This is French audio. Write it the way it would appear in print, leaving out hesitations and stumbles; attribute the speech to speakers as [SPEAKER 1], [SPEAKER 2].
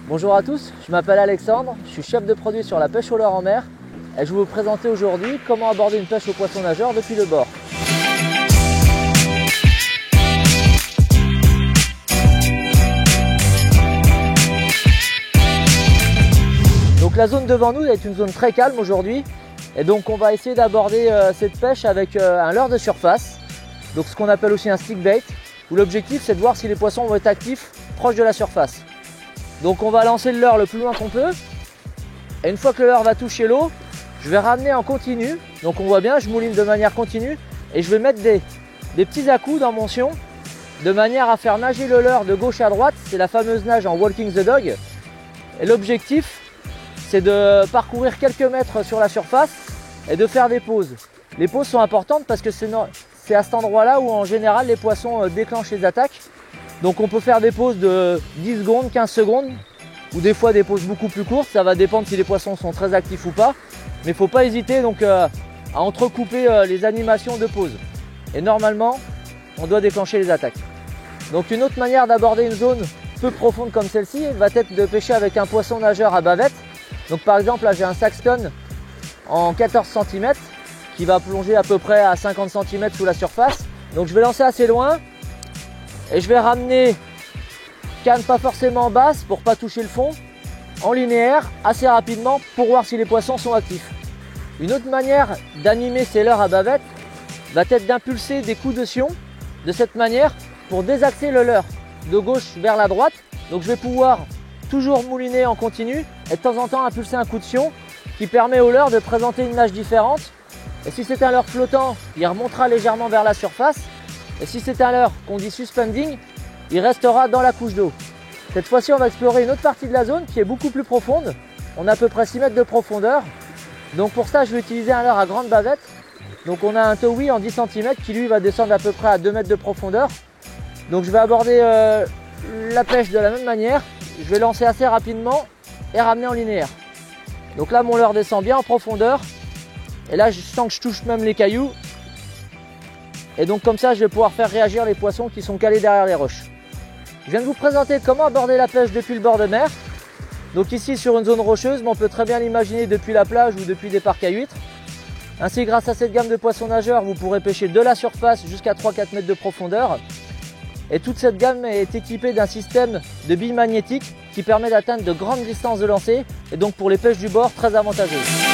[SPEAKER 1] Bonjour à tous, je m'appelle Alexandre, je suis chef de produit sur la pêche au leurre en mer et je vais vous présenter aujourd'hui comment aborder une pêche au poisson nageur depuis le bord. Donc la zone devant nous est une zone très calme aujourd'hui et donc on va essayer d'aborder cette pêche avec un leurre de surface, donc ce qu'on appelle aussi un stick bait, où l'objectif c'est de voir si les poissons vont être actifs proche de la surface. Donc on va lancer le leurre le plus loin qu'on peut et une fois que le leurre va toucher l'eau, je vais ramener en continu. Donc on voit bien, je mouline de manière continue et je vais mettre des petits à-coups dans mon sion de manière à faire nager le leurre de gauche à droite. C'est la fameuse nage en walking the dog et l'objectif c'est de parcourir quelques mètres sur la surface et de faire des pauses. Les pauses sont importantes parce que c'est à cet endroit là où en général les poissons déclenchent les attaques. Donc on peut faire des pauses de 10 secondes, 15 secondes ou des fois des pauses beaucoup plus courtes, ça va dépendre si les poissons sont très actifs ou pas. Mais il ne faut pas hésiter donc à entrecouper les animations de pause. Et normalement, on doit déclencher les attaques. Donc une autre manière d'aborder une zone peu profonde comme celle-ci va être de pêcher avec un poisson nageur à bavette. Donc par exemple là j'ai un Saxton en 14 cm qui va plonger à peu près à 50 cm sous la surface. Donc je vais lancer assez loin. Et je vais ramener canne pas forcément basse pour pas toucher le fond, en linéaire assez rapidement pour voir si les poissons sont actifs. Une autre manière d'animer ces leurres à bavette va être d'impulser des coups de sion de cette manière pour désaxer le leurre de gauche vers la droite. Donc je vais pouvoir toujours mouliner en continu et de temps en temps impulser un coup de sion qui permet au leurre de présenter une nage différente. Et si c'est un leurre flottant, il remontera légèrement vers la surface. Et si c'est un leurre qu'on dit suspending, il restera dans la couche d'eau. Cette fois-ci, on va explorer une autre partie de la zone qui est beaucoup plus profonde. On a à peu près 6 mètres de profondeur. Donc pour ça, je vais utiliser un leurre à grande bavette. Donc on a un towee en 10 cm qui lui va descendre à peu près à 2 mètres de profondeur. Donc je vais aborder la pêche de la même manière. Je vais lancer assez rapidement et ramener en linéaire. Donc là, mon leurre descend bien en profondeur. Et là, je sens que je touche même les cailloux. Et donc comme ça, je vais pouvoir faire réagir les poissons qui sont calés derrière les roches. Je viens de vous présenter comment aborder la pêche depuis le bord de mer. Donc ici sur une zone rocheuse, mais on peut très bien l'imaginer depuis la plage ou depuis des parcs à huîtres. Ainsi, grâce à cette gamme de poissons nageurs, vous pourrez pêcher de la surface jusqu'à 3-4 mètres de profondeur. Et toute cette gamme est équipée d'un système de billes magnétiques qui permet d'atteindre de grandes distances de lancer et donc pour les pêches du bord très avantageuses.